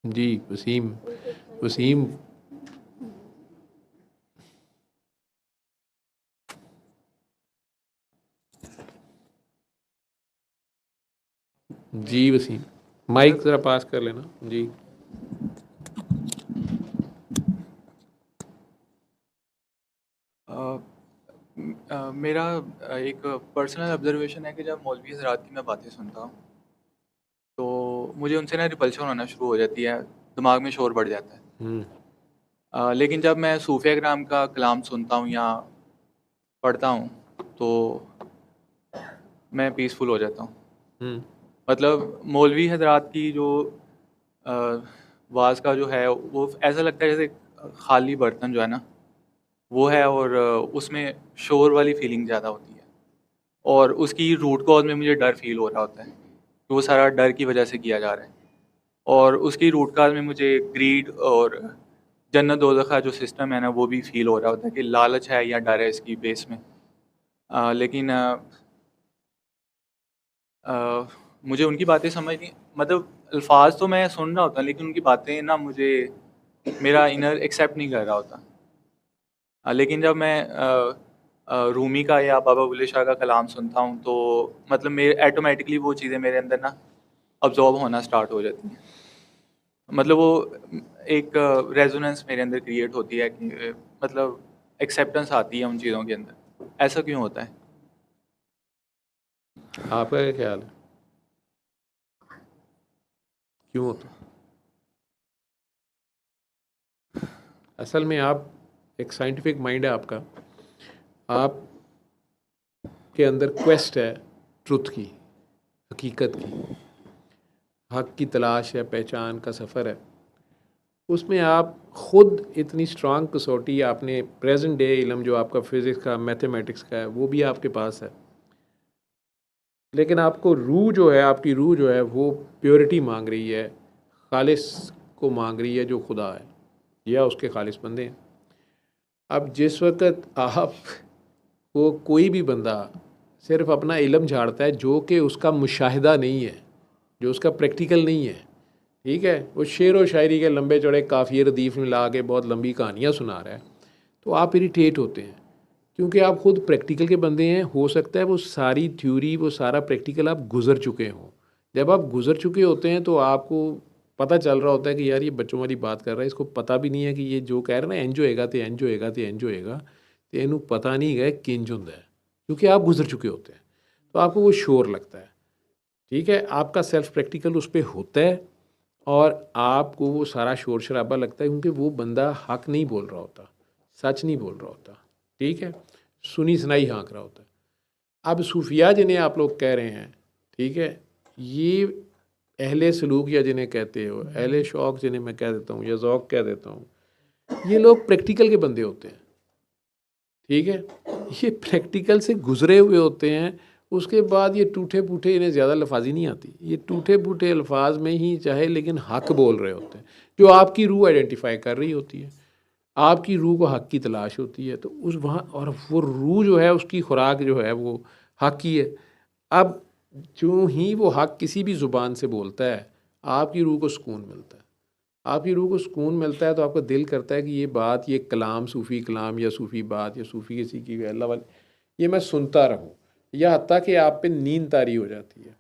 जी, वसीम। वसीम। जी Wasim, mic ज़रा पास कर लेना जी। मेरा एक पर्सनल ऑब्जर्वेशन है कि जब मौलवी हज़रात की मैं बातें सुनता हूँ तो मुझे उनसे ना रिपल्शन होना शुरू हो जाती है, दिमाग में शोर बढ़ जाता है। हम्म। लेकिन जब मैं सूफिया कराम का कलाम सुनता हूँ या पढ़ता हूँ तो मैं पीसफुल हो जाता हूँ। हम्म। मतलब मौलवी हज़रात की जो अ, वाज़ का जो है वो ऐसा लगता है जैसे खाली बर्तन जो है ना वो है, और उसमें शोर वाली फीलिंग ज़्यादा होती है, और उसकी रूट कॉज में मुझे डर फील हो रहा होता है कि वो सारा डर की वजह से किया जा रहा है, और उसकी रूट कॉज में मुझे ग्रीड और जन्नत दोज़ख का जो सिस्टम है ना वो भी फील हो रहा होता है कि लालच है या डर है इसकी बेस में। लेकिन अ, मुझे उनकी बातें समझ नहीं, मतलब अल्फाज तो मैं सुन रहा होता लेकिन उनकी बातें ना मुझे मेरा इनर एक्सेप्ट नहीं कर रहा होता। लेकिन जब मैं रूमी का या बाबा बुल्ले शाह का कलाम सुनता हूँ तो मतलब मेरे ऑटोमेटिकली वो चीज़ें मेरे अंदर ना अब्जॉर्ब होना स्टार्ट हो जाती हैं। मतलब वो एक रेजोनेंस मेरे अंदर क्रिएट होती है कि मतलब एक्सेप्टेंस आती है उन चीज़ों के अंदर। ऐसा क्यों होता है? आपका क्या ख्याल है, क्यों होता है? असल में आप एक साइंटिफिक माइंड है आपका, आप के अंदर क्वेस्ट है ट्रुथ की, हकीकत की, हक की तलाश है, पहचान का सफ़र है। उसमें आप खुद इतनी स्ट्रांग कसौटी आपने प्रेजेंट डे इल्म जो आपका फिज़िक्स का मैथमेटिक्स का है वो भी आपके पास है, लेकिन आपको रूह जो है, आपकी रूह जो है वो प्योरिटी मांग रही है, खालिस को मांग रही है जो खुदा है या उसके खालिस बंदे हैं। अब जिस वक्त आप को कोई भी बंदा सिर्फ अपना इल्म झाड़ता है जो कि उसका मुशाहिदा नहीं है, जो उसका प्रैक्टिकल नहीं है, ठीक है, वो शेर व शायरी के लंबे चौड़े काफ़िए रदीफ़ में ला के बहुत लंबी कहानियाँ सुना रहा है, तो आप इरिटेट होते हैं क्योंकि आप खुद प्रैक्टिकल के बंदे हैं। हो सकता है वो सारी थ्योरी, वो सारा प्रैक्टिकल आप गुजर चुके हों। जब आप गुजर चुके होते हैं तो आपको पता चल रहा होता है कि यार ये बच्चों वाली बात कर रहा है, इसको पता भी नहीं है कि ये जो कह रहा है ना इंज होएगा तो इंज होएगा तो इंज होएगा, तो इनू पता नहीं है किंज होंदा है, क्योंकि आप गुजर चुके होते हैं। तो आपको वो शोर लगता है, ठीक है, आपका सेल्फ प्रैक्टिकल उस पर होता है और आपको वो सारा शोर शराबा लगता है क्योंकि वो बंदा हक नहीं बोल रहा होता, सच नहीं बोल रहा होता, ठीक है, सुनी सुनाई हाँक रहा होता है। अब सूफिया जिन्हें आप लोग कह रहे हैं, ठीक है, ये अहले सलूक या जिन्हें कहते हो, अहले शौक जिन्हें मैं कह देता हूँ या ज़ौक कह देता हूँ, ये लोग प्रैक्टिकल के बंदे होते हैं, ठीक है, ये प्रैक्टिकल से गुजरे हुए होते हैं। उसके बाद ये टूटे फूटे, इन्हें ज़्यादा लफाजी नहीं आती, ये टूटे फूटे अल्फाज में ही चाहे लेकिन हक बोल रहे होते हैं, जो आपकी रूह आइडेंटिफाई कर रही होती है। आपकी रूह को हक की तलाश होती है, तो उस वहाँ और वो रूह जो है उसकी खुराक जो है वो हक की है। अब जो ही वो हक किसी भी ज़ुबान से बोलता है, आपकी रूह को सुकून मिलता है। आपकी रूह को सुकून मिलता है तो आपका दिल करता है कि ये बात, ये कलाम, सूफ़ी कलाम या सूफ़ी बात या सूफ़ी किसी की अल्लाह वाली, ये मैं सुनता रहूँ, या हत्ता कि आप पे नींद तारी हो जाती है।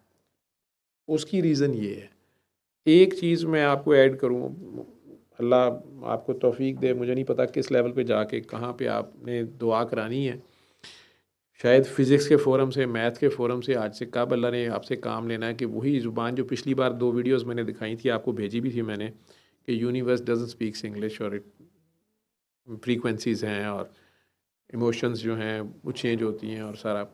उसकी रीज़न ये है। एक चीज़ मैं आपको ऐड करूँ, अल्लाह आपको तौफीक दे, मुझे नहीं पता किस लेवल पे जाके कहाँ पे आपने दुआ करानी है, शायद फ़िज़िक्स के फ़ोरम से, मैथ के फ़ोरम से, आज से कब अल्लाह ने आपसे काम लेना है कि वही ज़ुबान जो पिछली बार 2 वीडियोज़ मैंने दिखाई थी, आपको भेजी भी थी मैंने, कि यूनिवर्स डज़न्ट स्पीक्स इंग्लिश और इट फ्रीक्वेंसीज़ हैं और इमोशंस जो हैं वो चेंज होती हैं और सारा,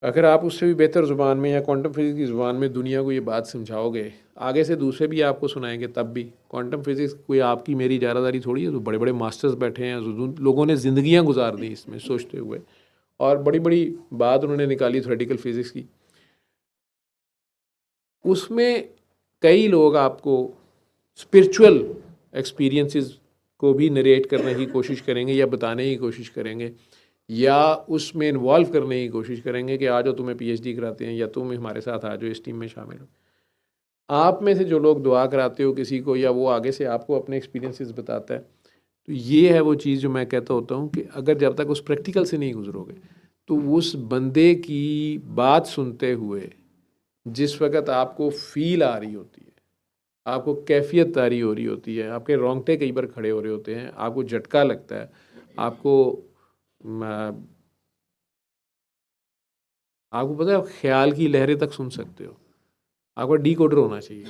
अगर आप उससे भी बेहतर ज़ुबान में या क्वांटम फिज़िक्स की ज़ुबान में दुनिया को ये बात समझाओगे, आगे से दूसरे भी आपको सुनाएंगे तब भी। क्वांटम फिज़िक्स कोई आपकी मेरी ज़्यादादारी थोड़ी है, तो बड़े बड़े मास्टर्स बैठे हैं, लोगों ने ज़िंदगियाँ गुजार दी इसमें सोचते हुए, और बड़ी बड़ी बात उन्होंने निकाली थ्योरेटिकल फिज़िक्स की। उसमें कई लोग आपको स्पिरिचुअल एक्सपीरियंसेस को भी नरेट करने की कोशिश करेंगे या बताने की कोशिश करेंगे या उसमें इन्वॉल्व करने की कोशिश करेंगे कि आ जाओ तुम्हें पीएचडी कराते हैं या तुम हमारे साथ आ जाओ, इस टीम में शामिल हो। आप में से जो लोग दुआ कराते हो किसी को, या वो आगे से आपको अपने एक्सपीरियंसेस बताता है, तो ये है वो चीज़ जो मैं कहता होता हूँ कि अगर जब तक उस प्रैक्टिकल से नहीं गुजरोगे, तो उस बंदे की बात सुनते हुए जिस वक़्त आपको फ़ील आ रही होती है, आपको कैफ़ियत तारी हो रही होती है, आपके रोंगटे कई बार खड़े हो रहे होते हैं, आपको झटका लगता है, आपको म आपको पता है आप ख़्याल की लहरें तक सुन सकते हो। आपका डिकोडर होना चाहिए,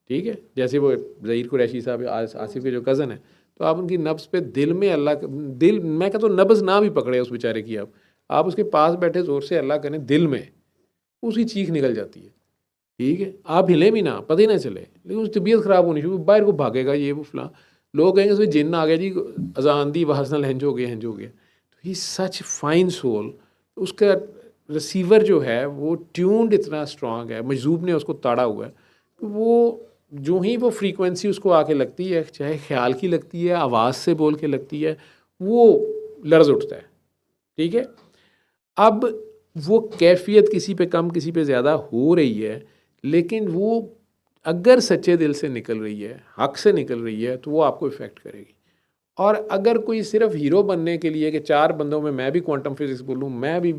ठीक है? जैसे वो ज़हीर कुरैशी साहब आसिफ़ के जो कज़न हैं, तो आप उनकी नब्ज़ पे दिल में अल्लाह क दिल, मैं कहता हूँ नब्ज़ ना भी पकड़े उस बेचारे की आप उसके पास बैठे ज़ोर से अल्लाह करें दिल में, उसकी चीख निकल जाती है, ठीक है? आप हिले भी ना, पता ही ना चले, लेकिन उसकी तबीयत ख़राब होनी शुरू, बाहर को भागेगा ये वो फ़लाँ। लोग कहेंगे उसमें जिन्न आ गया जी, अज़ान दी वहाँ से हिंज हो गया, हिंज हो गया। तो he is such fine soul, उसका रिसीवर जो है वो ट्यून्ड इतना स्ट्रॉन्ग है, मजज़ूब ने उसको ताड़ा हुआ है, वो जो ही वो फ्रीक्वेंसी उसको आके लगती है, चाहे ख्याल की लगती है, आवाज़ से बोल के लगती है, वो लर्ज़ उठता है, ठीक है? अब वो कैफ़ियत किसी पे कम किसी पे ज़्यादा हो रही है, लेकिन वो अगर सच्चे दिल से निकल रही है, हक़ से निकल रही है, तो वो आपको इफ़ेक्ट करेगी। और अगर कोई सिर्फ हीरो बनने के लिए कि चार बंदों में मैं भी क्वांटम फिजिक्स बोलूँ, मैं भी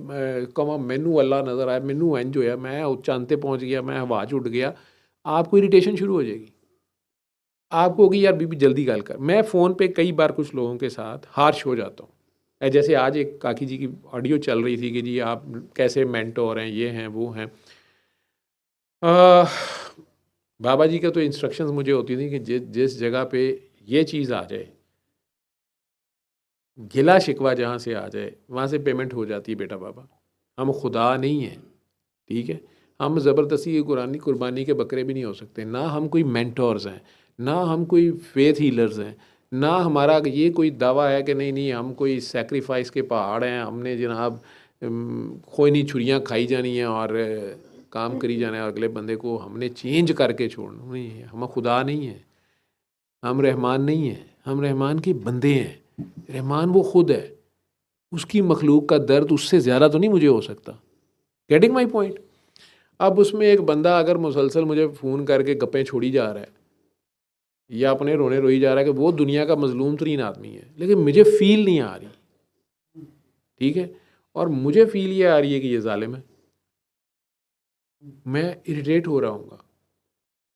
कवां मैनू अल्लाह नज़र आया, मैनू इंज होया, मैं चांद ते पहुँच गया, मैं हवा च उड़ गया, आपको इरिटेशन शुरू हो जाएगी। आपको होगी यार बीबी जल्दी गल कर। मैं फ़ोन पे कई बार कुछ लोगों के साथ हार्श हो जाता हूँ। जैसे आज एक काकी जी की ऑडियो चल रही थी कि जी आप कैसे मेंटोर हैं, ये हैं, वो हैं। अ, बाबा जी का तो इंस्ट्रक्शंस मुझे होती थी कि जिस जगह पे ये चीज़ आ जाए, गिला शिकवा जहाँ से आ जाए, वहाँ से पेमेंट हो जाती है बेटा बाबा। हम खुदा नहीं हैं, ठीक है? हम ज़बरदस्ती की कुर्बानी के बकरे भी नहीं हो सकते। ना हम कोई मेंटोर्स हैं, ना हम कोई फेथ हीलर्स हैं, ना हमारा ये कोई दावा है कि नहीं नहीं हम कोई सैक्रिफाइस के पहाड़ हैं, हमने जनाब कोई नहीं छुरियाँ खाई जानी हैं और काम करी जाना है, अगले बंदे को हमने चेंज करके छोड़ना नहीं है। हम खुदा नहीं है, हम रहमान नहीं हैं, हम रहमान के बंदे हैं। रहमान वो खुद है, उसकी मखलूक का दर्द उससे ज़्यादा तो नहीं मुझे हो सकता। Getting my point? अब उसमें एक बंदा अगर मुसलसल मुझे फ़ोन करके गप्पें छोड़ी जा रहा है, या अपने रोने रोई जा रहा है कि वो दुनिया का मज़लूम तरीन आदमी है, लेकिन मुझे फ़ील नहीं आ रही, ठीक है? और मुझे फ़ील ये आ रही है कि ये ज़ालिम है, मैं इरिटेट हो रहा हूँगा।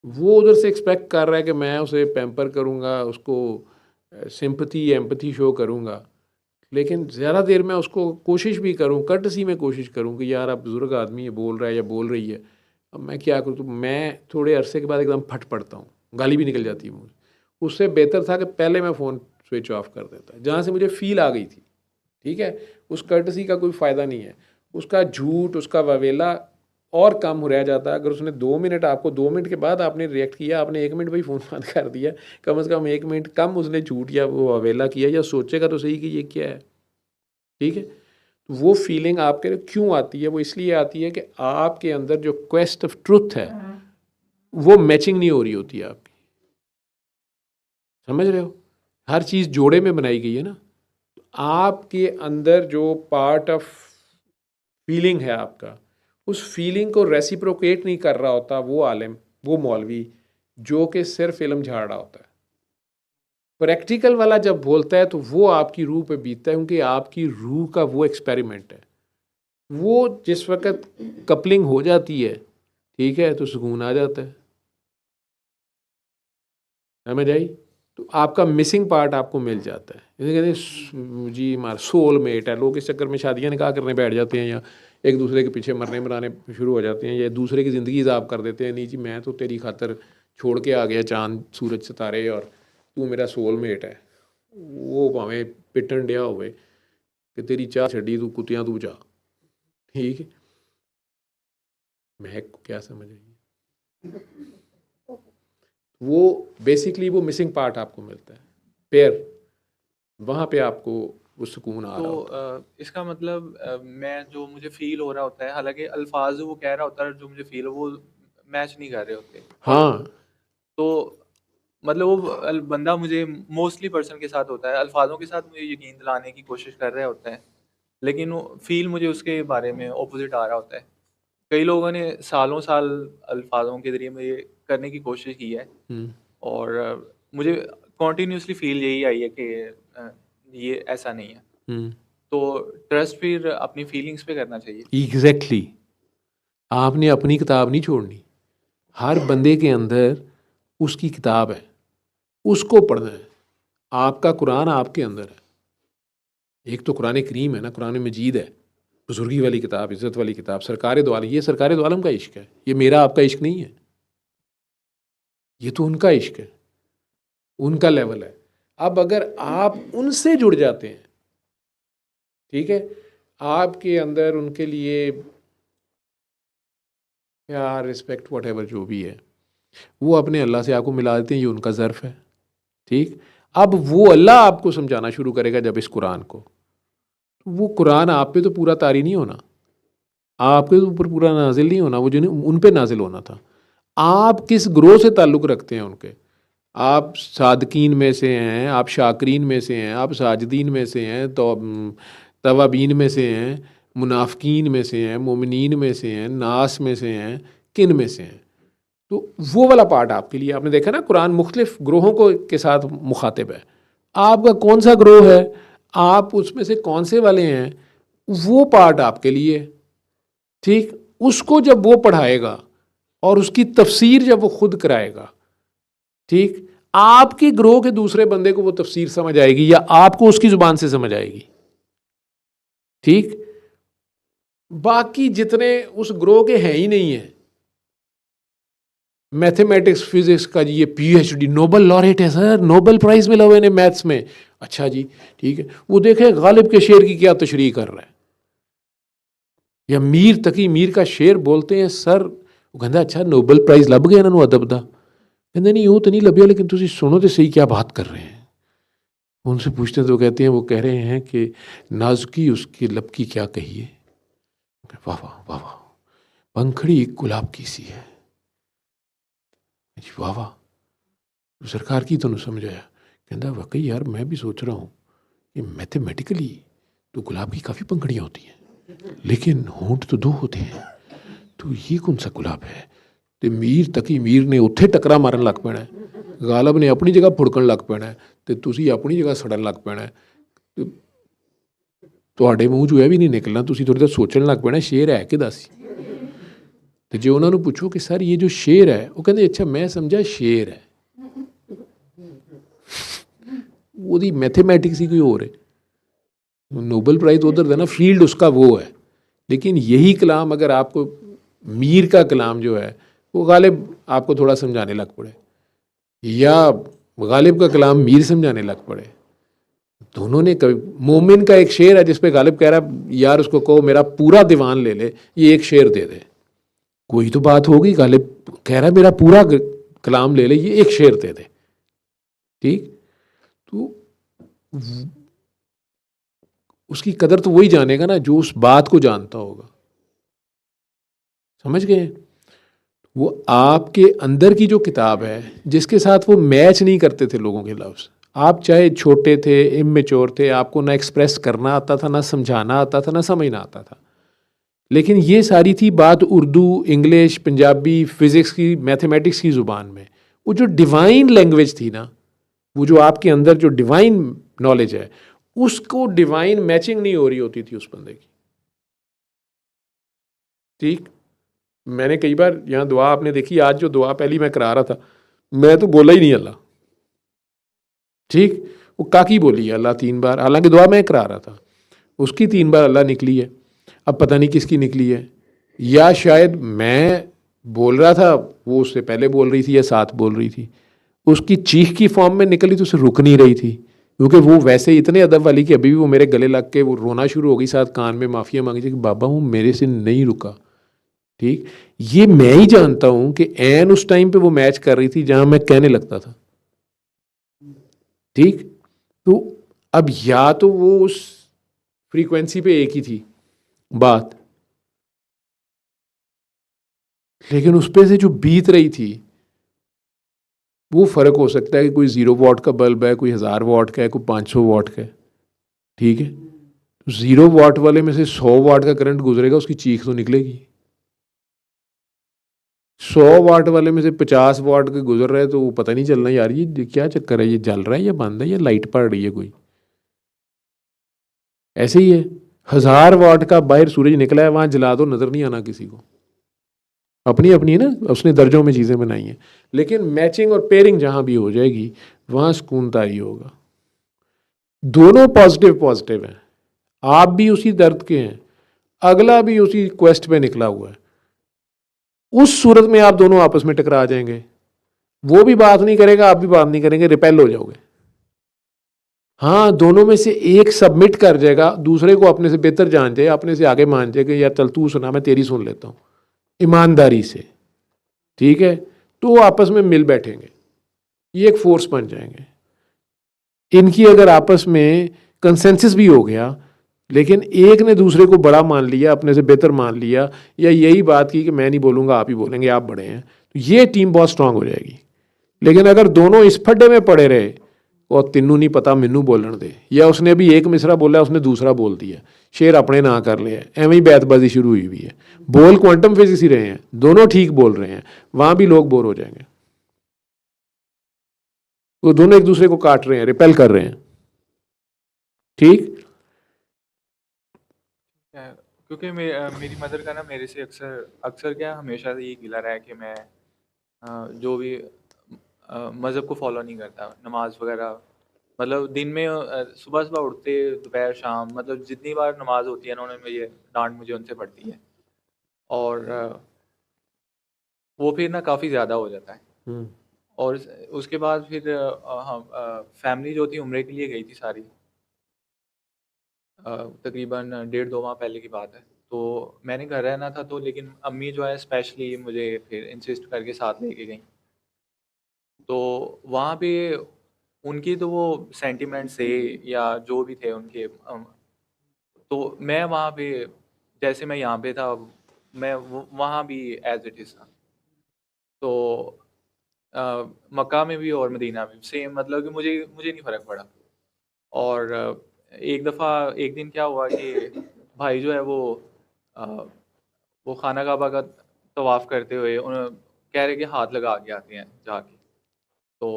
वो उधर से एक्सपेक्ट कर रहा है कि मैं उसे पैम्पर करूँगा, उसको सिंपैथी एम्पैथी शो करूँगा, लेकिन ज़्यादा देर मैं उसको कोशिश भी करूँ, कर्टसी में कोशिश करूँ कि यार अब बुज़ुर्ग आदमी है, बोल रहा है या बोल रही है, अब मैं क्या करूँ? तो मैं थोड़े अरसे के बाद एकदम फट पड़ता हूँ, गाली भी निकल जाती है मुँह से। उससे बेहतर था कि पहले मैं फ़ोन स्विच ऑफ कर देता, जहाँ से मुझे फ़ील आ गई थी, ठीक है? उस कर्टसी का कोई फ़ायदा नहीं है, उसका झूठ, उसका ववेला और कम रह जाता है अगर उसने 2 मिनट, आपको 2 मिनट के बाद आपने रिएक्ट किया, आपने 1 मिनट में ही फ़ोन बंद कर दिया, कम से कम 1 मिनट कम उसने झूठ या वो ववेला किया, या सोचेगा तो सही कि ये क्या है, ठीक है? तो वो फीलिंग आपके क्यों आती है? वो इसलिए आती है कि आपके अंदर जो क्वेस्ट ऑफ ट्रुथ है, वो मैचिंग नहीं हो रही होती है आपकी। समझ रहे हो? हर चीज़ जोड़े में बनाई गई है ना। आपके अंदर जो पार्ट ऑफ फीलिंग है आपका, उस फीलिंग को रेसिप्रोकेट नहीं कर रहा होता वो आलिम, वो मौलवी, जो कि सिर्फ इल्म झाड़ रहा होता है। प्रैक्टिकल वाला जब बोलता है तो वो आपकी रूह पे बीतता है, क्योंकि आपकी रूह का वो एक्सपेरिमेंट है। वो जिस वक़्त कपलिंग हो जाती है, ठीक है, तो सुकून आ जाता है। समझ आई? तो आपका मिसिंग पार्ट आपको मिल जाता है। जैसे कहते हैं जी हमारा सोलमेट है, लोग इस चक्कर में शादियाँ निकाह करने बैठ जाते हैं, या एक दूसरे के पीछे मरने मराने शुरू हो जाते हैं, या दूसरे की ज़िंदगी ज़ाब कर देते हैं। नहीं जी मैं तो तेरी खातर छोड़ के आ गया चाँद सूरज सितारे, और तू मेरा सोलमेट है। वो भावें पिटन डिया होवे कि तेरी चाह छड्डी तू कुत्तियां तू जा, ठीक है? मैं क्या समझ आई? वो बेसिकली वो मिसिंग पार्ट आपको मिलता है, पेयर, वहाँ पे आपको वो सुकून आ रहा तो होता है। इसका मतलब मैं जो मुझे फ़ील हो रहा होता है, हालाँकि अल्फ़ाज़ जो वो कह रहा होता है, जो मुझे फ़ील हो वो मैच नहीं कर रहे होते। और हाँ, तो मतलब वो बंदा मुझे मोस्टली पर्सन के साथ होता है, अल्फ़ाज़ों के साथ मुझे यकीन दिलाने की कोशिश कर रहा होता है, लेकिन वो फ़ील मुझे उसके बारे में ऑपोज़िट आ रहा होता है। कई लोगों ने सालों साल अल्फाजों के ज़रिए में ये करने की कोशिश की है, और मुझे कॉन्टिन्यूसली फील यही आई है कि ये ऐसा नहीं है। तो ट्रस्ट फिर अपनी फीलिंग्स पे करना चाहिए। एग्जैक्टली, आपने अपनी किताब नहीं छोड़नी। हर बंदे के अंदर उसकी किताब है, उसको पढ़ना है। आपका कुरान आपके अंदर है। एक तो कुरान करीम है ना, कुरान मजीद है, बुजुर्गी वाली किताब, इज़्ज़त वाली किताब, सरकार दो आलम। ये सरकार दो आलम का इश्क है, ये मेरा आपका इश्क नहीं है, ये तो उनका इश्क है, उनका लेवल है। अब अगर आप उनसे जुड़ जाते हैं, ठीक है, आपके अंदर उनके लिए प्यार, रिस्पेक्ट, वट एवर जो भी है, वो अपने अल्लाह से आपको मिला देते हैं। ये उनका ज़र्फ़ है, ठीक। अब वो अल्लाह आपको समझाना शुरू करेगा जब इस कुरान को, तो वो कुरान आप पे तो पूरा तारी नहीं होना, आपके ऊपर पूरा नाजिल नहीं होना, वो जो उन पे नाजिल होना था। आप किस ग्रोह से ताल्लुक़ रखते हैं उनके? आप सादकीन में से हैं, आप शाकरीन में से हैं, आप साजदीन में से हैं, तो तवाबीन में से हैं, मुनाफिकीन में से हैं, मोमिनीन में से हैं, नास में से हैं, किन में से हैं? तो वो वाला पार्ट आपके लिए, आपने देखा ना कुरान मुख्तलिफ ग्रोहों को के साथ मुखातिब है। आपका कौन सा ग्रोह है, आप उसमें से कौन से वाले हैं, वो पार्ट आपके लिए, ठीक। उसको जब वो पढ़ाएगा और उसकी तफसीर जब वो खुद कराएगा, ठीक, आपके ग्रोह के दूसरे बंदे को वो तफसीर समझ आएगी या आपको उसकी ज़ुबान से समझ आएगी, ठीक। बाकी जितने उस ग्रोह के हैं ही नहीं है। मैथमेटिक्स फिजिक्स का जी ये पीएचडी नोबेल लॉरेट है सर, नोबेल प्राइज मिला हुआ इन्हें मैथ्स में। अच्छा जी, ठीक है, वो देखे गालिब के शेर की क्या तशरीह कर रहा है, या मीर तकी मीर का शेर बोलते हैं सर, वो कहता अच्छा नोबेल प्राइज लभ गया इन्होंने अदब दा। कहते नहीं वो तो नहीं लभ्या, लेकिन तुम सुनो तो सही क्या बात कर रहे हैं। उनसे पूछते तो कहते हैं, वो कह रहे हैं कि नाजुकी उसकी लब की क्या कहिए, वाह वाह वाह वाह, पंखड़ी गुलाब की सी है, वाह वाह, सरकार की तो समझाया। कहता वाकई यार मैं भी सोच रहा हूँ कि मैथमेटिकली तो गुलाब की काफ़ी पंखड़ियाँ होती हैं, लेकिन होंठ तो दो होते हैं, तो ये कौन सा गुलाब है। तो मीर तकी मीर ने उत्थे टकरा मारन लग पैना, गालिब ने अपनी जगह फुड़कन लग पैना, तो तुसी अपनी जगह सड़न लग पैना। तुहाडे मूँह चों यह भी नहीं निकलना, तुसी थोड़ी देर सोचन लग पैना शेर है किहदा सी। तो जो उन्होंने पूछो कि सर ये जो शेर है, वो कहते अच्छा मैं समझा शेर है, वो मैथमेटिक्स ही कोई और है। नोबेल प्राइज उधर देना, फील्ड उसका वो है। लेकिन यही कलाम अगर आपको मीर का कलाम जो है वो गालिब आपको थोड़ा समझाने लग पड़े, या गालिब का कलाम मीर समझाने लग पड़े, दोनों ने कभी। मोमिन का एक शेर है जिस पे गालिब कह रहा है यार उसको कहो मेरा पूरा दीवान ले ले, ये एक शेर दे दे, कोई तो बात होगी। गालिब कह रहा है मेरा पूरा कलाम ले ले, ये एक शेर दे दे, ठीक। तो उसकी कदर तो वही जानेगा ना जो उस बात को जानता होगा, समझ गए। वो आपके अंदर की जो किताब है जिसके साथ वो मैच नहीं करते थे लोगों के लफ्ज़, आप चाहे छोटे थे, इमेच्योर थे, आपको ना एक्सप्रेस करना आता था, ना समझाना आता था, ना समझना आता था, लेकिन ये सारी थी बात उर्दू, इंग्लिश, पंजाबी, फिज़िक्स की, मैथमेटिक्स की ज़ुबान में। वो जो डिवाइन लैंग्वेज थी ना, वो जो आपके अंदर जो डिवाइन नॉलेज है, उसको डिवाइन मैचिंग नहीं हो रही होती थी उस बंदे की, ठीक। मैंने कई बार यहाँ दुआ आपने देखी, आज जो दुआ पहली मैं करा रहा था, मैं तो बोला ही नहीं अल्लाह, ठीक। वो काकी बोली है अल्लाह 3 बार, हालांकि दुआ मैं करा रहा था, उसकी 3 बार अल्लाह निकली है। अब पता नहीं किसकी निकली है, या शायद मैं बोल रहा था, वो उससे पहले बोल रही थी या साथ बोल रही थी। उसकी चीख की फॉर्म में निकली तो उसे रुक नहीं रही थी, क्योंकि वो वैसे इतने अदब वाली कि अभी भी वो मेरे गले लग के वो रोना शुरू हो गई, साथ कान में माफ़िया मांगी थी कि बाबा वो मेरे से नहीं रुका, ठीक। ये मैं ही जानता हूँ कि एन उस टाइम पे वो मैच कर रही थी जहाँ मैं कहने लगता था, ठीक। तो अब या तो वो उस फ्रीक्वेंसी पे एक ही थी बात, लेकिन उस पे से जो बीत रही थी वो फ़र्क हो सकता है कि कोई 0 वाट का बल्ब है, कोई 1000 वाट का है, कोई 500 वाट का है, ठीक है। तो 0 वाट वाले में से 100 वाट का करंट गुजरेगा, उसकी चीख तो निकलेगी, 100 वाट वाले में से 50 वाट के गुजर रहे तो वो पता नहीं चलना यार ये क्या चक्कर है, ये जल रहा है या बंद है या लाइट पड़ रही है कोई। ऐसे ही है, 1000 वाट का बाहर सूरज निकला है, वहाँ जला दो नज़र नहीं आना किसी को। अपनी अपनी है ना, उसने दर्जों में चीज़ें बनाई हैं, लेकिन मैचिंग और पेयरिंग जहाँ भी हो जाएगी वहाँ सुकून तारी होगा। दोनों पॉजिटिव पॉजिटिव हैं, आप भी उसी दर्द के हैं, अगला भी उसी क्वेस्ट पे निकला हुआ है। उस सूरत में आप दोनों आपस में टकरा जाएंगे, वो भी बात नहीं करेगा, आप भी बात नहीं करेंगे, रिपेल हो जाओगे। हाँ, दोनों में से एक सबमिट कर जाएगा, दूसरे को अपने से बेहतर जान जाए, अपने से आगे मान जाए कि यार चल तू सुना मैं तेरी सुन लेता हूँ, ईमानदारी से, ठीक है, तो आपस में मिल बैठेंगे, ये एक फोर्स बन जाएंगे। इनकी अगर आपस में कंसेंसस भी हो गया, लेकिन एक ने दूसरे को बड़ा मान लिया, अपने से बेहतर मान लिया, या यही बात की कि मैं नहीं बोलूँगा आप ही बोलेंगे, आप बड़े हैं, तो ये टीम बहुत स्ट्रांग हो जाएगी। लेकिन अगर दोनों इस फड्डे में पड़े रहे और तिन्नू नहीं पता मैनू बोलन दे, या उसने अभी एक मिसरा बोला उसने दूसरा बोल दिया, शेर अपने ना कर लिया, एवं ही बैतबाजी शुरू हुई हुई है। बोल क्वांटम फिजिक्स ही रहे हैं, दोनों ठीक बोल रहे हैं, वहाँ भी लोग बोर हो जाएंगे। वो दोनों एक दूसरे को काट रहे हैं, रिपेल कर रहे हैं, ठीक। क्योंकि मेरी मदर का ना मेरे से अक्सर क्या हमेशा से ये गिला रहा है कि मैं जो भी मज़हब को फॉलो नहीं करता, नमाज वगैरह, मतलब दिन में सुबह सुबह उठते, दोपहर शाम, मतलब जितनी बार नमाज होती है ना उन्होंने मुझे डांट मुझे उनसे पड़ती है, और वो फिर ना काफ़ी ज़्यादा हो जाता है। और उसके बाद फिर हम फैमिली जो थी उम्रे के लिए गई थी सारी, तकरीबन 1.5-2 माह पहले की बात है। तो मैंने घर रहना था, तो लेकिन अम्मी जो है स्पेशली मुझे फिर इंसिस्ट करके साथ लेके गई। तो वहाँ पे उनकी तो वो सेंटिमेंट्स थे या जो भी थे उनके, तो मैं वहाँ पे जैसे मैं यहाँ पे था, मैं वहाँ भी एज इट इज़ था। तो मक्का में भी और मदीना में सेम, मतलब कि मुझे मुझे नहीं फ़र्क पड़ा। और एक दफ़ा एक दिन क्या हुआ कि भाई जो है अ, वो खाना काबा का तवाफ़ करते हुए कह रहे कि हाथ लगा के आते हैं जाके। तो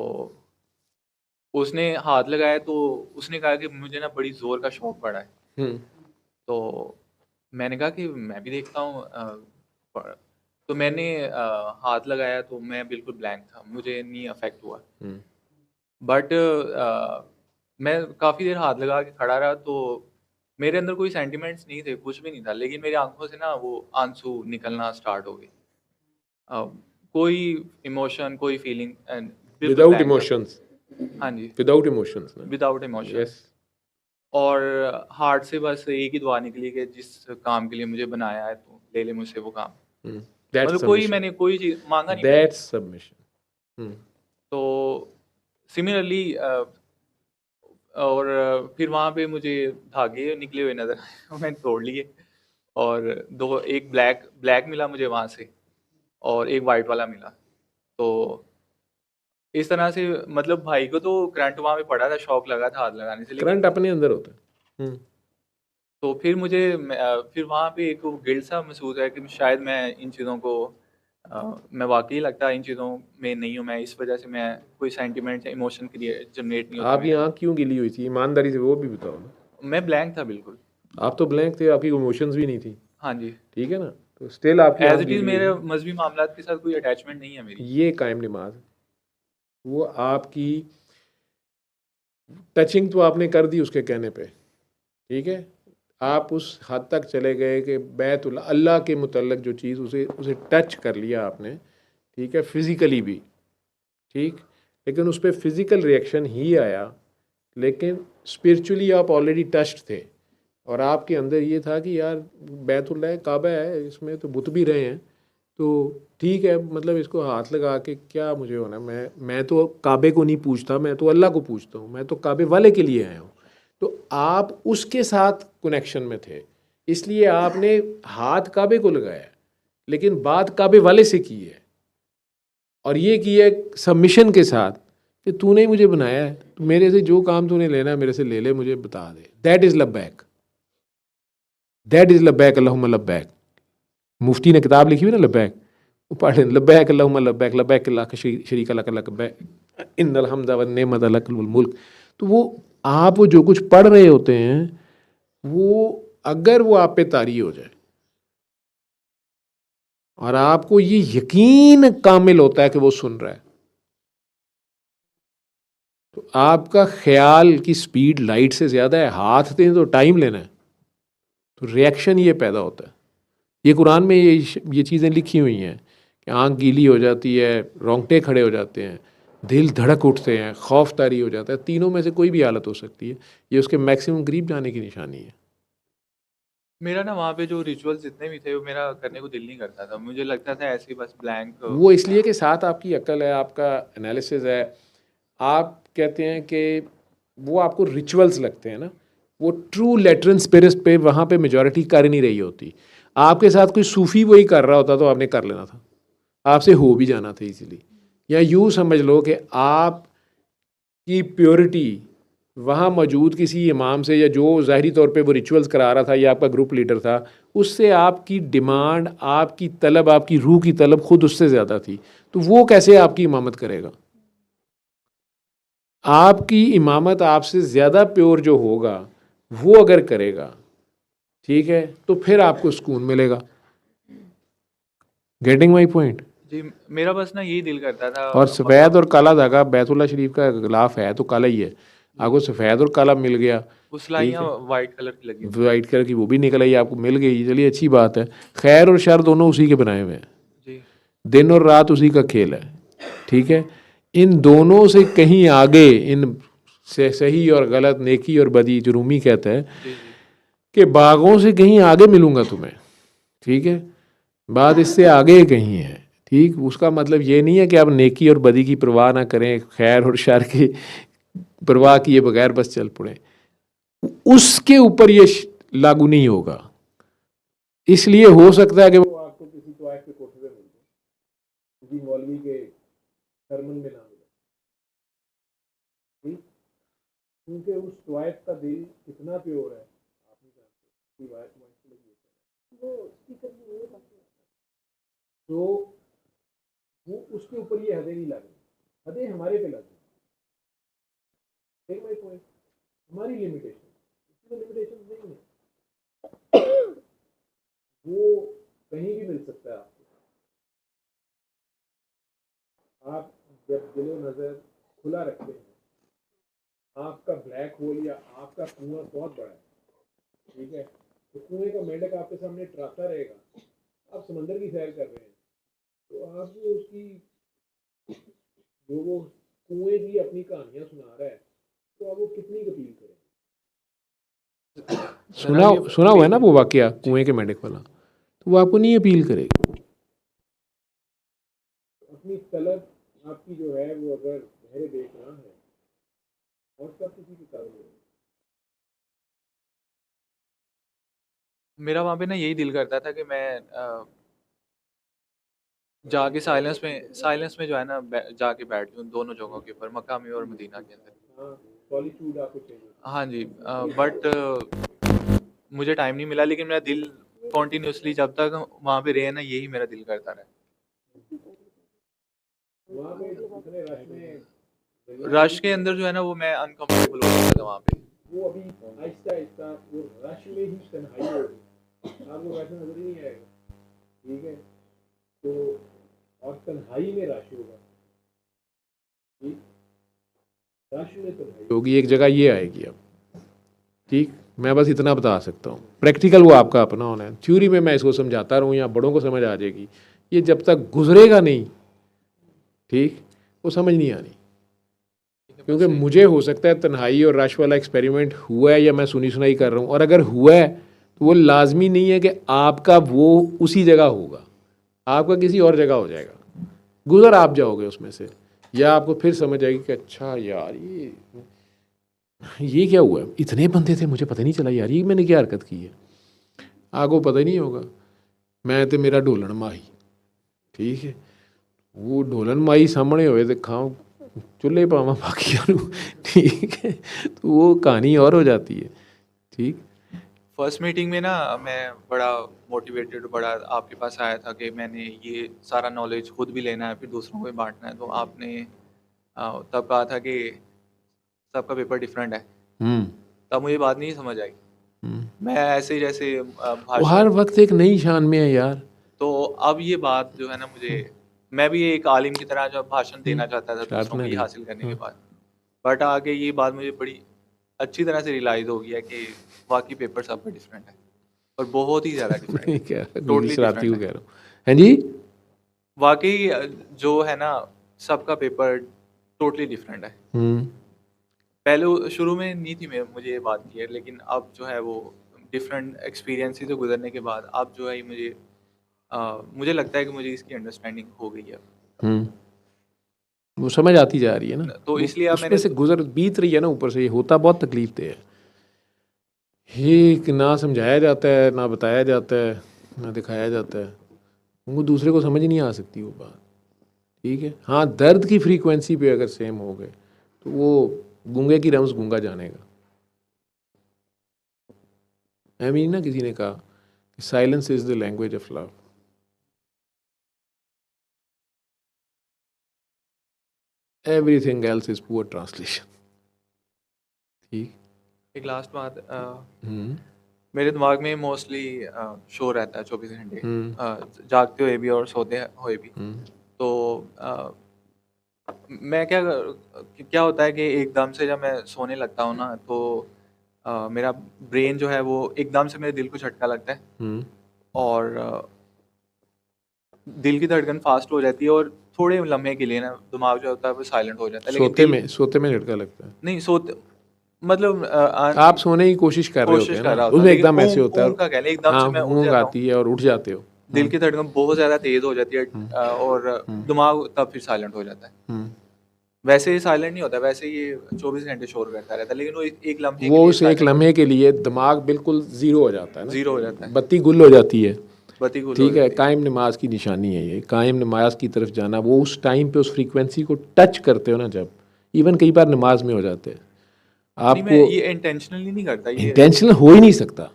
उसने हाथ लगाया, तो उसने कहा कि मुझे ना बड़ी ज़ोर का शॉक पड़ा है। तो मैंने कहा कि मैं भी देखता हूँ, तो मैंने हाथ लगाया तो मैं बिल्कुल ब्लैंक था, मुझे नहीं अफेक्ट हुआ। बट मैं काफ़ी देर हाथ लगा के खड़ा रहा, तो मेरे अंदर कोई सेंटिमेंट्स नहीं थे, कुछ भी नहीं था, लेकिन मेरी आंखों से ना वो आंसू निकलना स्टार्ट हो गए। कोई इमोशन, कोई फीलिंग, बिल्कुल विदाउट ब्लैंक था। इमोशंस, हाँ जी, without emotions, without emotion. Yes. और हार्ट से बस एक ही दुआ निकली कि जिस काम के लिए मुझे बनाया है तो ले ले मुझसे वो काम। दैट्स मतलब सबमिशन, मैंने कोई चीज़ मांगा नहीं मैंने। That's submission. तो सिमिलरली और फिर वहाँ पे मुझे धागे निकले हुए नज़र आए मैंने तोड़ लिए, और एक ब्लैक ब्लैक मिला मुझे वहाँ से, और एक वाइट वाला मिला। तो इस तरह से मतलब भाई को तो करंट वहाँ पे पड़ा था, शॉक लगा था हाथ लगाने से, लेकिन करंट अपने अंदर होता है। तो फिर मुझे फिर वहाँ पे एक गिल्ट सा महसूस है कि शायद मैं इन चीज़ों को मैं वाकई लगता है इन चीज़ों में नहीं हूँ मैं, इस वजह से मैं कोई सेंटिमेंट या इमोशन क्रिएट जनरेट नहीं होते आपकी मेरे आँख क्यों गिली हुई थी, ईमानदारी से वो भी बताओ ना। अंदर। मैं ब्लैंक था बिल्कुल। आप तो ब्लैंक थे, आपकी इमोशंस भी नहीं थी, हाँ जी, ठीक है ना, तो स्टिल आपकी आँख एज इट इज़ गीली हुई मेरे है। मजहबी मामलात के साथ कोई अटैचमेंट नहीं है मेरी। ये कायम नमाज, वो आपकी टचिंग तो आपने कर दी उसके कहने पे, ठीक है, आप उस हद तक चले गए कि बैतुल्ला अल्लाह के मुतल्लक जो चीज़ उसे उसे टच कर लिया आपने, ठीक है, फिज़िकली भी, ठीक, लेकिन उस पर फिज़िकल रिएक्शन ही आया, लेकिन स्पिरिचुअली आप ऑलरेडी टच्ड थे, और आपके अंदर ये था कि यार बैतुल्ला है, काबा है, इसमें तो बुत भी रहे हैं, तो ठीक है, मतलब इसको हाथ लगा के क्या मुझे होना, मैं तो काबे को नहीं पूछता, मैं तो अल्लाह को पूछता हूँ, मैं तो काबे वाले के लिए आया हूँ। तो आप उसके साथ कनेक्शन में थे, इसलिए आपने हाथ काबे को लगाया, लेकिन बात काबे वाले से की है, और ये की है सबमिशन के साथ कि तूने ही मुझे बनाया है, तो मेरे से जो काम तूने लेना है मेरे से ले ले, मुझे बता दे। दैट इज़ लब्बैक, दैट इज़ लब्बैक अल्लाहुम्मा लब्बैक। मुफ्ती ने किताब लिखी हुई ना लब्बैक, वो पढ़ लें लब्बैक अल्लाहुम्मा लब्बैक लब्बैक ला शरीका लक लब्बैक इन्नल हम्दा वन नेमत लक वल मुल्क। तो वो आप वो जो कुछ पढ़ रहे होते हैं वो अगर वो आप पे तारी हो जाए और आपको ये यकीन कामिल होता है कि वो सुन रहा है, तो आपका ख्याल की स्पीड लाइट से ज़्यादा है। हाथ दें तो टाइम लेना है, तो रिएक्शन ये पैदा होता है। ये कुरान में ये चीज़ें लिखी हुई हैं कि आँख गीली हो जाती है, रोंगटे खड़े हो जाते हैं, दिल धड़क उठते हैं, खौफ तारी हो जाता है। तीनों में से कोई भी हालत हो सकती है। ये उसके मैक्सिमम करीब जाने की निशानी है। मेरा ना वहाँ पे जो रिचुअल्स जितने भी थे वो मेरा करने को दिल नहीं करता था, मुझे लगता था ऐसे ही बस ब्लैंक। वो इसलिए कि साथ आपकी अक्ल है, आपका एनालिसिस है। आप कहते हैं कि वो आपको रिचुअल्स लगते हैं ना, वो ट्रू लेटरन स्पिरिट पे वहाँ पे मेजॉरिटी कर नहीं रही होती। आपके साथ कोई सूफ़ी वही कर रहा होता तो आपने कर लेना था, आपसे हो भी जाना था इजीली। या यूँ समझ लो कि आप की प्योरिटी वहाँ मौजूद किसी इमाम से या जो ज़ाहरी तौर पे वो रिचुअल्स करा रहा था या आपका ग्रुप लीडर था, उससे आपकी डिमांड, आपकी तलब, आपकी रूह की तलब खुद उससे ज़्यादा थी। तो वो कैसे आपकी इमामत करेगा? आपकी इमामत आपसे ज़्यादा प्योर जो होगा वो अगर करेगा, ठीक है, तो फिर आपको सुकून मिलेगा। Getting my point? जी मेरा बस ना यही दिल करता था। और सफ़ेद और काला धागा बैतुल्ला शरीफ का गिलाफ है तो काला ही है, आपको सफ़ेद और काला मिल गया, वो सिलाइयाँ वाइट कलर की लगी, वाइट कलर की वो भी निकल आई, आपको मिल गई, चलिए अच्छी बात है। खैर और शर दोनों उसी के बनाए हुए हैं जी, दिन और रात उसी का खेल है, ठीक है। इन दोनों से कहीं आगे, इन से सही और गलत, नेकी और बदी, जो रूमी कहता है कि बागों से कहीं आगे मिलूंगा तुम्हें, ठीक है, बात इससे आगे कहीं है, ठीक। उसका मतलब ये नहीं है कि आप नेकी और बदी की परवाह ना करें, खैर और शर की परवाह किए बगैर बस चल पड़े, उसके ऊपर ये लागू नहीं होगा। इसलिए हो सकता है कि वो आपको किसी तवाइफ के कोठे पे मिल जाए, किसी मौलवी के सरमन में ना मिले, ठीक, क्योंकि उस तवाइफ का दिल कितना प्योर है आप नहीं जानते। तो वो उसके ऊपर ये हदें नहीं लगी, हदें हमारे पे लगी। टेक माय पॉइंट, हमारी लिमिटेशन, इसमें लिमिटेशन नहीं है, वो कहीं भी मिल सकता है आपको। आप जब दिलो नज़र खुला रखते हैं, आपका ब्लैक होल या आपका कुआं बहुत बड़ा है, ठीक है, तो कुएं का मेंढक आपके सामने ट्राता रहेगा, आप समंदर की सैर कर रहे हैं, तो आपको उसकी जो वो कुएं की अपनी कहानियां सुना रहा है, तो आप वो कितनी अपील करें? सुना हुआ है ना वो वाकया कुएं के मेंढक वाला, तो वो आपको नहीं अपील करेगी। अपनी तलब आपकी जो है वो अगर गहरे देखना है और सब किसी की तलब है। मेरा वहाँ पे ना यही दिल करता था कि मैं जाके साइलेंस में जो है ना जाके बैठ जाऊँ दोनों जगहों के ऊपर, मक्का में और मदीना के अंदर। सॉलिट्यूड आपको चाहिए। हाँ जी, बट मुझे टाइम नहीं मिला, लेकिन मेरा दिल कॉन्टीन्यूसली जब तक वहाँ पे रहे ना, यही मेरा दिल करता रहा। वहाँ पे इतने रश में, रश के अंदर जो है ना वो मैं अनकंफर्टेबल हो जाता था वहाँ पे। वो अभी आहिस्ता आहिस्ता वो रश में ही तन्हाई होगी, आपको वैसे नजर ही नहीं आएगा, ठीक है, तो और तन्हाई में रश होगा, ठीक, रश में तन्हाई होगी, एक जगह ये आएगी अब, ठीक। मैं बस इतना बता सकता हूँ, प्रैक्टिकल वो आपका अपना होना है। थ्योरी में मैं इसको समझाता रहूँ या बड़ों को समझ आ जाएगी, ये जब तक गुजरेगा नहीं, ठीक, वो समझ नहीं आनी। क्योंकि मुझे हो सकता है तन्हाई और रश वाला एक्सपेरिमेंट हुआ है या मैं सुनी सुनाई कर रहा हूँ, और अगर हुआ है तो वो लाजमी नहीं है कि आपका वो उसी जगह होगा, आपका किसी और जगह हो जाएगा, गुजर आप जाओगे उसमें से, या आपको फिर समझ आएगी कि अच्छा यार ये क्या हुआ है, इतने बंदे थे मुझे पता नहीं चला यार, ये मैंने क्या हरकत की है, आपको पता ही नहीं होगा। मैं तो मेरा ढोलन माही, ठीक है, वो ढोलन माही सामने होए तो खाओ चुल्हे पावा बाकी, ठीक है, तो वो कहानी और हो जाती है, ठीक। फर्स्ट मीटिंग में ना मैं बड़ा मोटिवेटेड, बड़ा आपके पास आया था कि मैंने ये सारा नॉलेज खुद भी लेना है, फिर दूसरों को भी बांटना है। तो आपने तब कहा था कि सबका पेपर डिफरेंट है। तब मुझे बात नहीं समझ आई। मैं ऐसे ही जैसे वो भाषण, हर वक्त एक नई शान में है यार। तो अब ये बात जो है ना, मुझे, मैं भी एक आलिम की तरह जो भाषण देना चाहता था दूसरों को ये हासिल करने के बाद, बट आगे ये बात मुझे बड़ी अच्छी तरह से रियलाइज हो गया कि वाकई पेपर सबका डिफरेंट है और बहुत ही ज़्यादा डिफरेंट है, क्या टोटली शरारती को डिफरेंट कह है रहा हूँ। हैं जी? वाकई। जो है ना, सबका पेपर टोटली डिफरेंट है। पहले शुरू में नहीं थी मैं मुझे ये बात क्लियर, लेकिन अब जो है वो डिफरेंट एक्सपीरियंस से गुजरने के बाद अब जो है ये मुझे लगता है कि मुझे इसकी अंडरस्टैंडिंग हो गई है। वो समझ आती जा रही है ना, तो इसलिए अब उसमें मैंने से गुजर बीत रही है ना ऊपर से। ये होता बहुत तकलीफ दे है, ये कि ना समझाया जाता है, ना बताया जाता है, ना दिखाया जाता है। उनको दूसरे को समझ नहीं आ सकती वो बात। ठीक है, हाँ, दर्द की फ्रीक्वेंसी पे अगर सेम हो गए तो वो गूंगे की रमज गूंगा जानेगा। आई मीन ना, किसी ने कहा silence is the language of love. Everything else is poor translation. ठीक। एक लास्ट बात, मेरे दिमाग में मोस्टली शो रहता है 24 घंटे, जागते हुए भी और सोते हुए भी। तो मैं क्या होता है कि एकदम से जब मैं सोने लगता हूँ ना, तो मेरा ब्रेन जो है वो एकदम से मेरे दिल को झटका लगता है और दिल की धड़कन फास्ट हो जाती है और थोड़े लम्हे के लिए ना दिमाग जो होता है वो साइलेंट हो जाता है। लेकिन सोते में झटका लगता है? नहीं, सोते मतलब आप सोने की कोशिश कर रहे होते हैं ना, उसमें एकदम ऐसे होता है, एकदम से मैं उठ ऊँग जाता हूँ, आती है और उठ जाते हो, दिल की धड़कन बहुत ज्यादा तेज हो जाती है और दिमाग तब फिर साइलेंट हो जाता है। वैसे ही साइलेंट नहीं होता, वैसे ये 24 घंटे शोर करता रहता है, लेकिन वो एक लम्हे वो उस एक लम्हे के लिए दिमाग बिल्कुल जीरो हो जाता है ना, जीरो हो जाता है, बत्ती गुल हो जाती है। बत्ती गुल ठीक है, कायम नमाज की निशानी है ये। कायम नमाज की तरफ जाना, वो उस टाइम पे उस फ्रीक्वेंसी को टच करते हो ना, जब इवन कई बार नमाज में हो जाते हैं आपको। ये इंटेंशनली नहीं करता, ये इंटेंशनल हो ही नहीं सकता,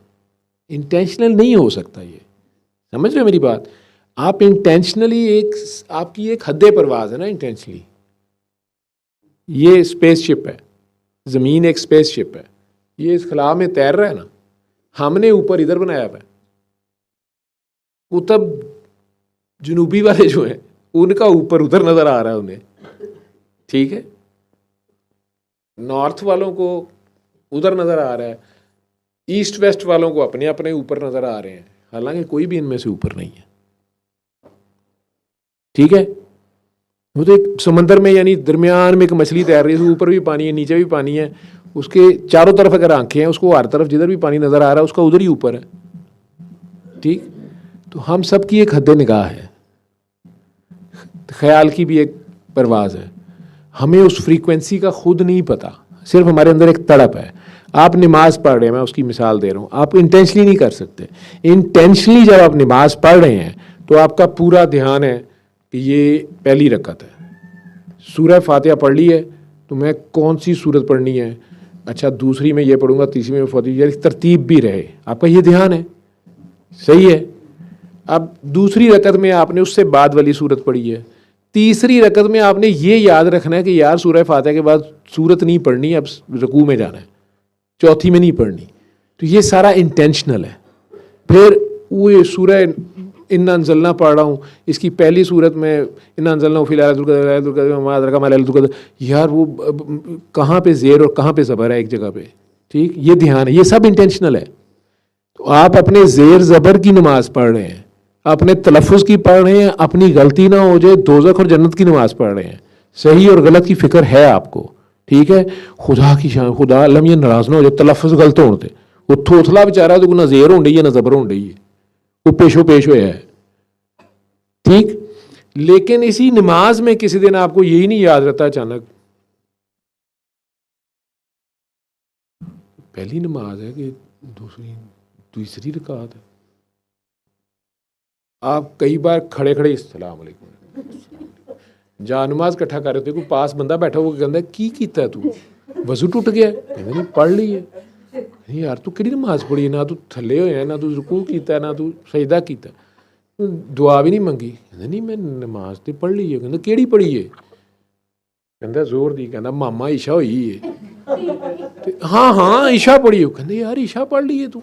इंटेंशनल नहीं हो सकता ये। समझ रहे हो मेरी बात? आप इंटेंशनली आपकी एक हद्दे परवाज है ना इंटेंशनली। ये स्पेसशिप है, ज़मीन एक स्पेसशिप है, ये इस खला में तैर रहा है ना, हमने ऊपर इधर बनाया हुआ है। कुतब जनूबी वाले जो हैं उनका ऊपर उधर नज़र आ रहा है उन्हें, ठीक है, नॉर्थ वालों को उधर नज़र आ रहा है, ईस्ट वेस्ट वालों को अपने अपने ऊपर नज़र आ रहे हैं, हालांकि कोई भी इनमें से ऊपर नहीं है। ठीक है, वो तो एक समंदर में, यानी दरमियान में एक मछली तैर रही है, ऊपर भी पानी है नीचे भी पानी है, उसके चारों तरफ अगर आंखें हैं, उसको हर तरफ जिधर भी पानी नज़र आ रहा है उसका उधर ही ऊपर है। ठीक, तो हम सब की एक हद निगाह है, ख्याल की भी एक परवाज़ है। हमें उस फ्रीक्वेंसी का खुद नहीं पता, सिर्फ हमारे अंदर एक तड़प है। आप नमाज पढ़ रहे हैं, मैं उसकी मिसाल दे रहा हूँ, आप इंटेंशनली नहीं कर सकते। इंटेंशनली जब आप नमाज पढ़ रहे हैं तो आपका पूरा ध्यान है कि ये पहली रकअत है, सूरह फातिहा पढ़ ली है तो मैं कौन सी सूरत पढ़नी है, अच्छा दूसरी में ये पढ़ूंगा, तीसरी में फातिहा, तरतीब भी रहे, आपका ये ध्यान है, सही है। अब दूसरी रकअत में आपने उससे बाद वाली सूरत पढ़ी है, तीसरी रकअत में आपने ये याद रखना है कि यार सूरह फातिहा के बाद सूरत नहीं पढ़नी, अब रुकू में जाना है, चौथी में नहीं पढ़नी। तो ये सारा इंटेंशनल है। फिर वो सूरह इन्ना अंज़लना पढ़ रहा हूँ, इसकी पहली सूरत में इन्ना अंज़लना फिल यार वो कहाँ पे ज़ेर और कहाँ पे ज़बर है एक जगह पे। ठीक, ये ध्यान है, ये सब इंटेंशनल है। तो आप अपने ज़ेर ज़बर की नमाज़ पढ़ रहे हैं, अपने तलफ़ुज़ की पढ़ रहे हैं, अपनी गलती ना हो जाए दोज़ख और जन्नत की नमाज़ पढ़ रहे हैं, सही और गलत की फ़िक्र है आपको। ठीक है, खुदा की शान, खुदा अल्लाह ये नाराज़ ना हो जाए तलफ़ुज़ गलत होने, वो थोथला बेचारा तो ना ज़ेर होने है ना ज़बर होने है, वो पेशो पेश होया है। ठीक, लेकिन इसी नमाज में किसी दिन आपको यही नहीं याद रहता, अचानक पहली नमाज है कि तीसरी रकात है। आप कई बार खड़े खड़े अस्सलाम वालेकुम जा नमाज इकट्ठा कर रहे थे, कोई पास बंदा बैठा हुआ कहता की कीता तू, वजू टूट गया, कहते नहीं पढ़ ली है, नहीं यार तू किहड़ी नमाज पढ़ी है, ना तू थल्ले होया, ना तू रुकू कीता, ना तू सजदा कीता, दुआ भी नहीं मंगी। कहंदा नहीं मैं नमाज तो पढ़ ली है। कहंदा केड़ी पढ़ी है? कहंदा जोर दी। कहंदा मामा ईशा होई है। हाँ हाँ ईशा पढ़ी है। कहंदे यार ईशा पढ़ ली है तू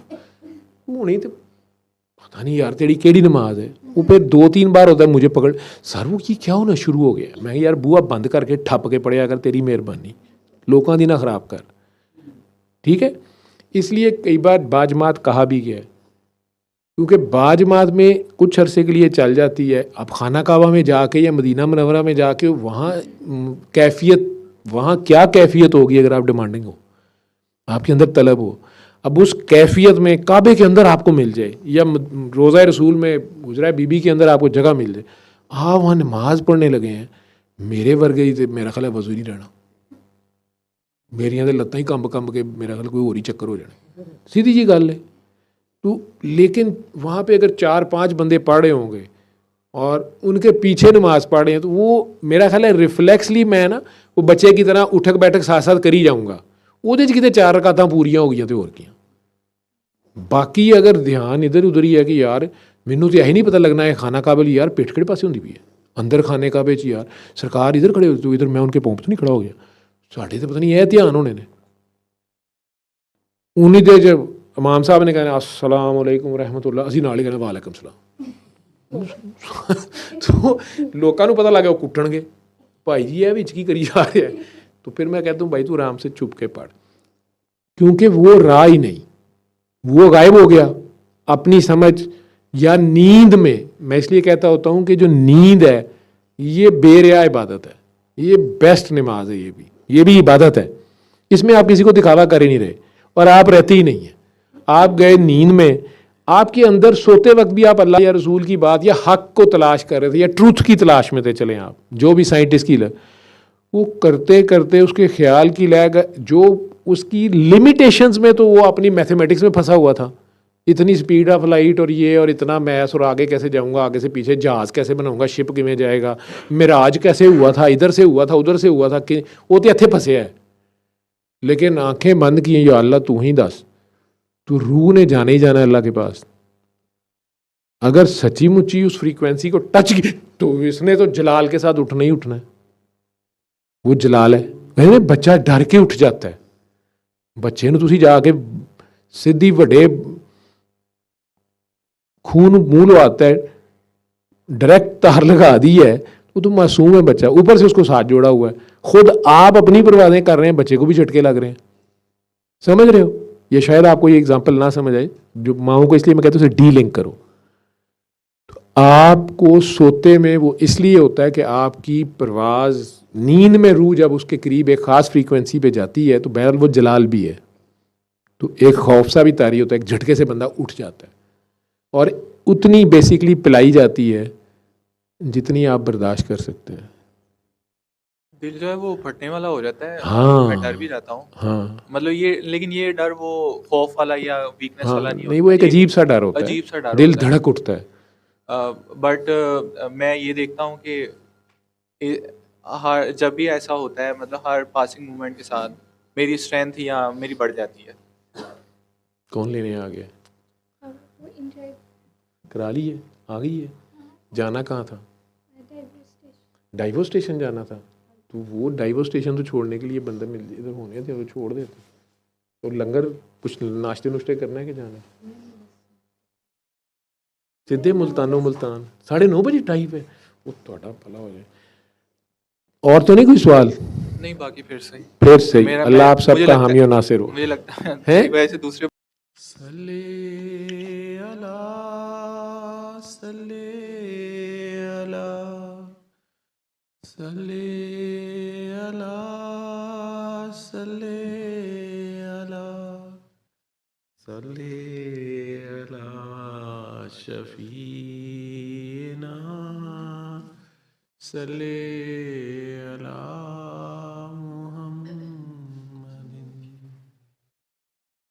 होनी तो पता नहीं यार तेरी केड़ी नमाज है। वो फिर 2-3 बार होता है मुझे पकड़, सर वो क्या होना शुरू हो गया। मैं यार बुआ बंद करके ठप के पढ़िया कर, तेरी मेहरबानी, लोगों दी ना खराब कर, ठीक है। इसलिए कई बार बाजमात कहा भी गया है, क्योंकि बाजमात में कुछ अरसे के लिए चल जाती है। अब खाना काबा में जाके या मदीना मुनव्वरा में जाके वहाँ कैफियत, वहाँ क्या कैफियत होगी अगर आप डिमांडिंग हो, आपके अंदर तलब हो। अब उस कैफियत में काबे के अंदर आपको मिल जाए, या रोज़ा रसूल में गुजरा बीबी के अंदर आपको जगह मिल जाए, आप वहाँ नमाज पढ़ने लगे हैं, मेरे वर्गे ही तो मेरा ख्याल है वजू नहीं रहना, मेरिया तो लत्तां ही कंब के मेरा ख्याल कोई होर ही चक्कर हो जाना, सीधी जी गल है। तो लेकिन वहाँ पे अगर 4-5 बंदे पढ़ रहे होंगे और उनके पीछे नमाज पढ़ रहे हैं, तो वो मेरा ख्याल है रिफ्लैक्सली मैं ना वो बच्चे की तरह उठक बैठक साथ साथ करी जाऊँगा, ਉਹਦੇ 'ਚ कितने 4 रकातां पूरियां हो गई तो होर क्या। बाकी अगर ध्यान इधर उधर ही है कि यार मैनू तो यही नहीं पता लगना है खाना काबल यार पिठ किहड़े पासे होंदी पई है, अंदर खाने काबे च यार सरकार इधर खड़े हो तो इधर मैं उनके पौंप तो नहीं खड़ा हो गया, साढ़े तो पता नहीं यह ध्यान होने ने। उन्हीं देर च इमाम साहब ने कहना अस्सलाम वालेकुम रहमतुल्लाह, असीं नाल ही कहना वालेकुम सलाम। तो लोगों को पता लग गया, वो कुट्टणगे भाई जी यह विच की करी जा रहा है। तो फिर मैं कहता हूँ भाई तू आराम से चुप के पढ़, क्योंकि वो राह ही नहीं, वो गायब हो गया अपनी समझ या नींद में। मैं इसलिए कहता होता हूँ कि जो नींद है ये बेरिया इबादत है, ये बेस्ट नमाज है, ये भी इबादत है। इसमें आप किसी को दिखावा कर ही नहीं रहे और आप रहते ही नहीं है। आप गए नींद में, आपके अंदर सोते वक्त भी आप अल्लाह या रसूल की बात या हक को तलाश कर रहे थे या ट्रूथ की तलाश में थे, चलें आप जो भी साइंटिस्ट की वो करते करते उसके ख्याल की लैग जो उसकी लिमिटेशंस में, तो वो अपनी मैथमेटिक्स में फंसा हुआ था। इतनी स्पीड ऑफ लाइट और ये और इतना मैथ्स और आगे कैसे जाऊंगा, आगे से पीछे जहाज़ कैसे बनाऊंगा, शिप किमें जाएगा, मिराज कैसे हुआ था, इधर से हुआ था उधर से हुआ था, कि वो तो इत्थे फंसे है। लेकिन आंखें बंद की या अल्लाह तू ही दस, तो रूह ने जाने ही जाना है अल्लाह के पास। अगर सच्ची मुच्ची उस फ्रीक्वेंसी को टच की तो इसने तो जलाल के साथ उठना ही उठना है, वो जलाल है। बच्चा डर के उठ जाता है, बच्चे ਨੂੰ ਤੁਸੀਂ ਜਾ ਕੇ ਸਿੱਧੀ ਵੱਡੇ खून मुंह लवाता है, डायरेक्ट तार लगा दी है, वो तो मासूम है बच्चा, ऊपर से उसको साथ जोड़ा हुआ है, खुद आप अपनी परवादें कर रहे हैं, बच्चे को भी झटके लग रहे हैं। समझ रहे हो? ये शायद आपको ये एग्जांपल ना समझ आए, जो माओ को, इसलिए मैं कहता हूँ उसे डी लिंक करो। तो आपको सोते में वो इसलिए होता है कि आपकी परवाज नींद में रूह जब उसके करीब एक ख़ास फ्रीक्वेंसी पे जाती है तो बहरहाल वो जलाल भी है, तो एक खौफ सा भी तारी होता है, एक झटके से बंदा उठ जाता है और उतनी बेसिकली पिलाई जाती है जितनी आप बर्दाश्त कर सकते हैं। दिल जो है वो फटने वाला हो जाता है। हाँ मैं डर भी जाता हूँ। हाँ मतलब ये, लेकिन ये डर वो खौफ वाला या वीकनेस हाँ, वाला नहीं नहीं होता, वो एक अजीब सा डर होता है, अजीब सा डर दिल होता है। धड़क उठता है। बट मैं ये देखता हूँ कि हर जब भी ऐसा होता है, मतलब हर पासिंग मोमेंट के साथ मेरी स्ट्रेंथ या मेरी बढ़ जाती है। कौन लेने आ गया? करा ली है, आ गई है। जाना कहाँ था? डाइवो स्टेशन जाना था। तो वो डाइवो स्टेशन तो छोड़ने के लिए बंदे मिल इधर होने थे, वो छोड़ देते। तो लंगर कुछ नाश्ते नुश्ते करना है कि जाना है? सीधे मुल्तानो मुल्तान 9:30 बजे टाइम है, वो थोड़ा भला हो जाए। और तो नहीं कोई सवाल? नहीं, बाकी फिर सही। फिर सही। अल्लाह आप सबका हामी और नासिर हो। मुझे लगता है वैसे दूसरे सल्ले अला सल्ले अला सल्ले अला सल्ले अला सल्ले अला शफीना सल्ले अला